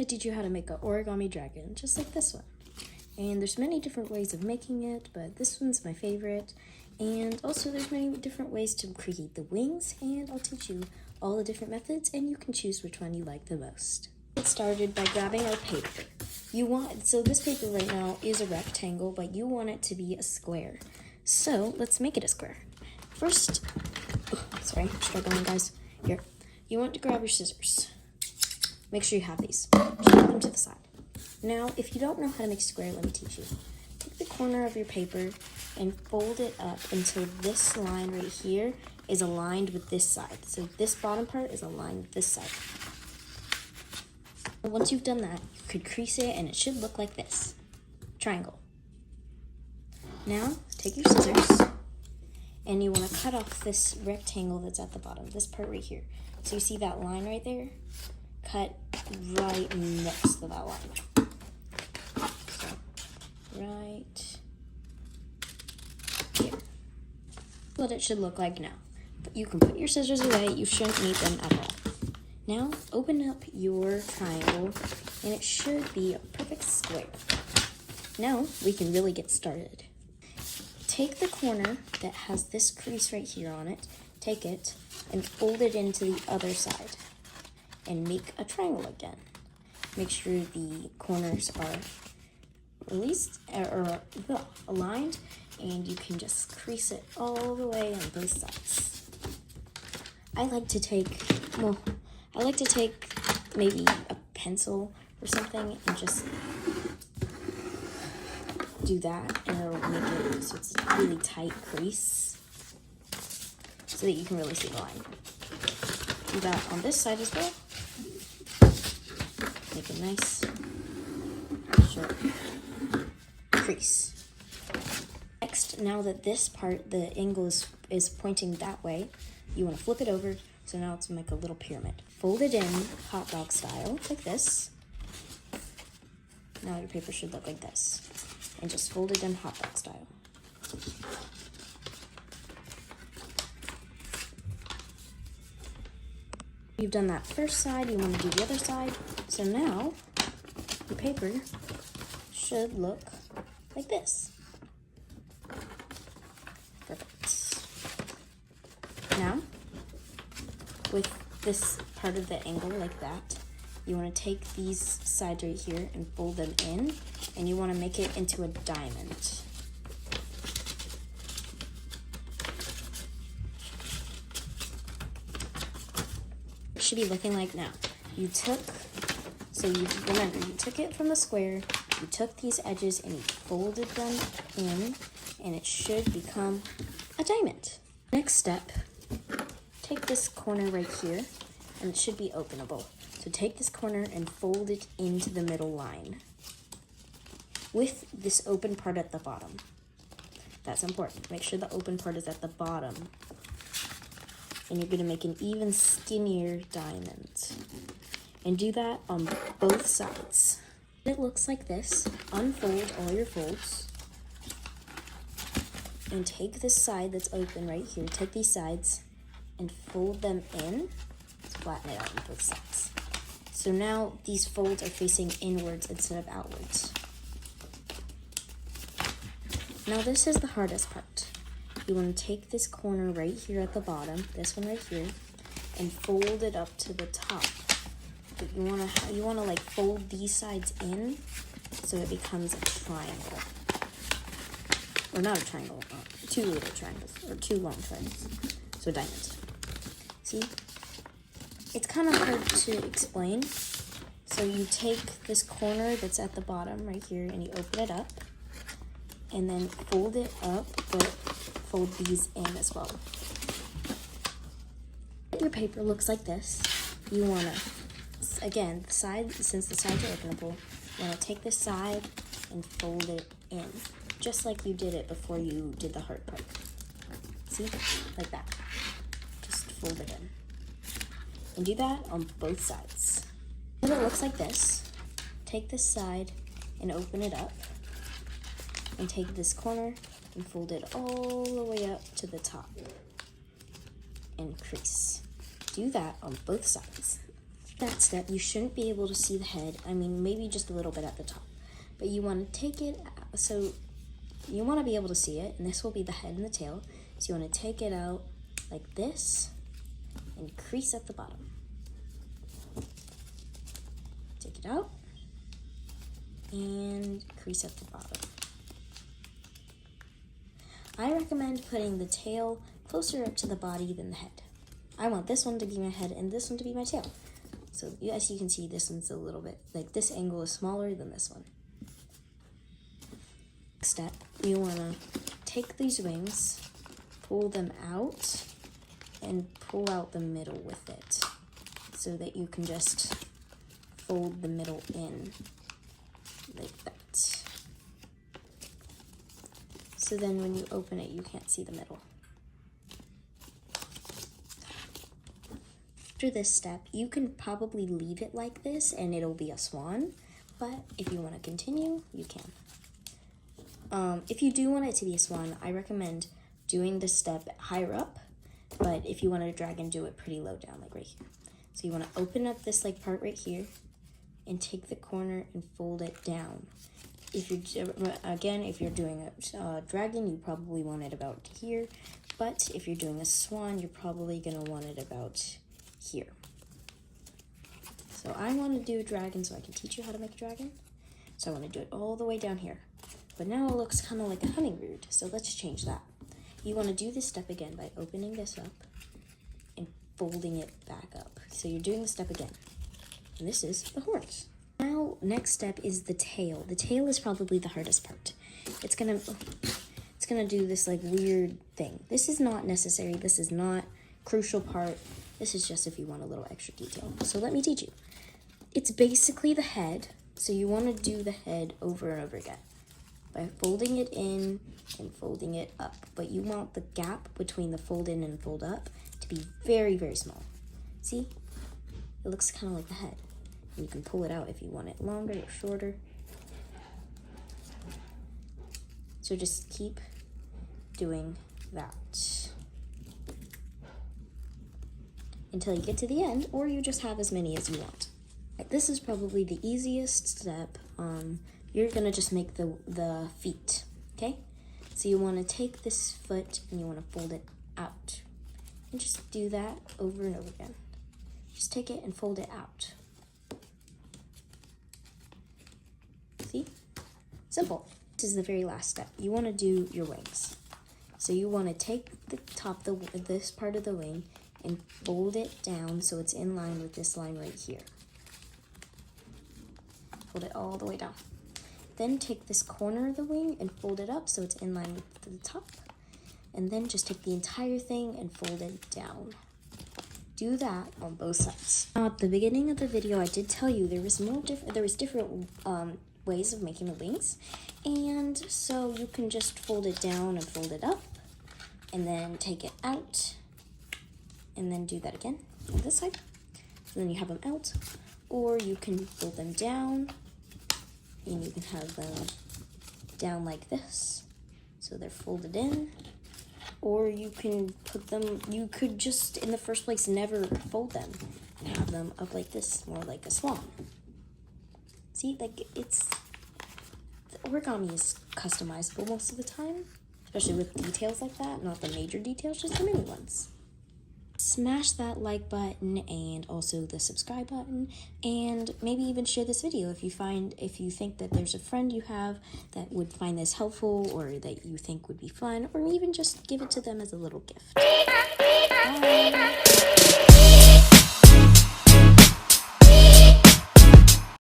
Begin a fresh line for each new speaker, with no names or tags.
to teach you how to make an origami dragon, just like this one. And there's many different ways of making it, but this one's my favorite. And also there's many different ways to create the wings, and I'll teach you all the different methods, and you can choose which one you like the most. Get started by grabbing our paper. So this paper right now is a rectangle, but you want it to be a square. So let's make it a square. First, sorry, I'm struggling guys. Here, you want to grab your scissors. Make sure you have these. Just put them to the side. Now, if you don't know how to make a square, let me teach you. Take the corner of your paper and fold it up until this line right here is aligned with this side. So this bottom part is aligned with this side. Once you've done that, you could crease it and it should look like this. Triangle. Now, take your scissors and you want to cut off this rectangle that's at the bottom, this part right here. So you see that line right there? Cut right next to that line. So, right here. What it should look like now. But you can put your scissors away, you shouldn't need them at all. Now, open up your triangle, and it should be a perfect square. Now, we can really get started. Take the corner that has this crease right here on it, take it, and fold it into the other side, and make a triangle again. Make sure the corners are aligned, and you can just crease it all the way on both sides. I like to take maybe a pencil or something and just do that, and it'll make it so it's a really tight crease so that you can really see the line. Do that on this side as well. Make a nice short crease. Next, now that this part, the angle is pointing that way, you want to flip it over, so now it's like a little pyramid. Fold it in hot dog style, like this. Now your paper should look like this. And just fold it in hot dog style. You've done that first side, you want to do the other side. So now, your paper should look like this. Perfect. Now, with this part of the angle like that, you want to take these sides right here and fold them in, and you want to make it into a diamond. It should be looking like now. You took it from the square, you took these edges and you folded them in, and it should become a diamond. Next step, take this corner right here, and it should be openable. So take this corner and fold it into the middle line with this open part at the bottom. That's important. Make sure the open part is at the bottom. And you're gonna make an even skinnier diamond. And do that on both sides. It looks like this. Unfold all your folds. And take this side that's open right here. Take these sides and fold them in. Let's flatten it out on both sides. So now these folds are facing inwards instead of outwards. Now this is the hardest part. You want to take this corner right here at the bottom, this one right here, and fold it up to the top. But you want to like fold these sides in so it becomes a triangle. Or not a triangle, two little triangles, or two long triangles. So a diamond. See? It's kind of hard to explain. So you take this corner that's at the bottom right here and you open it up and then fold it up, but fold these in as well. Your paper looks like this. You want to, again, since the sides are openable, you want to take this side and fold it in, just like you did it before you did the hard part. See? Like that. Just fold it in. And do that on both sides. When it looks like this, take this side and open it up, and take this corner and fold it all the way up to the top and crease. Do that on both sides. That step, you shouldn't be able to see the head. I mean, maybe just a little bit at the top. But you want to take it, so you want to be able to see it, and this will be the head and the tail. So you want to take it out like this and crease at the bottom. Take it out and crease at the bottom. I recommend putting the tail closer up to the body than the head. I want this one to be my head and this one to be my tail. So as you can see, this one's a little bit, like this angle is smaller than this one. Next step, you want to take these wings, pull them out, and pull out the middle with it so that you can just fold the middle in like that. So then when you open it, you can't see the middle. After this step, you can probably leave it like this and it'll be a swan, but if you want to continue, you can. If you do want it to be a swan, I recommend doing this step higher up, but if you want a dragon, do it pretty low down, like right here. So you want to open up this like part right here and take the corner and fold it down. If you're doing a dragon, you probably want it about here, but if you're doing a swan, you're probably gonna want it about here. So I want to do a dragon so I can teach you how to make a dragon. So I want to do it all the way down here. But now it looks kind of like a hummingbird, so let's change that. You want to do this step again by opening this up and folding it back up. So you're doing the step again. And this is the horns. Now, next step is the tail. The tail is probably the hardest part. It's gonna do this like weird thing. This is not necessary. This is not crucial part. This is just if you want a little extra detail. So let me teach you. It's basically the head. So you want to do the head over and over again by folding it in and folding it up. But you want the gap between the fold in and fold up to be very, very small. See? It looks kind of like the head. You can pull it out if you want it longer or shorter. So just keep doing that until you get to the end, or you just have as many as you want. This is probably the easiest step. You're gonna just make the feet, okay? So you wanna take this foot and you wanna fold it out. And just do that over and over again. Just take it and fold it out. See? Simple. This is the very last step. You want to do your wings. So you want to take the top, this part of the wing, and fold it down so it's in line with this line right here. Fold it all the way down. Then take this corner of the wing and fold it up so it's in line with the top. And then just take the entire thing and fold it down. Do that on both sides. Now, at the beginning of the video, I did tell you there was different ways of making the wings, and so you can just fold it down and fold it up, and then take it out, and then do that again on this side. And then you have them out, or you can fold them down, and you can have them down like this, so they're folded in. Or you can put them, you could just in the first place never fold them and have them up like this, more like a swan. See, like the origami is customizable most of the time, especially with details like that, not the major details, just the mini ones. Smash that like button and also the subscribe button, and maybe even share this video if you think that there's a friend you have that would find this helpful or that you think would be fun, or even just give it to them as a little gift. Bye.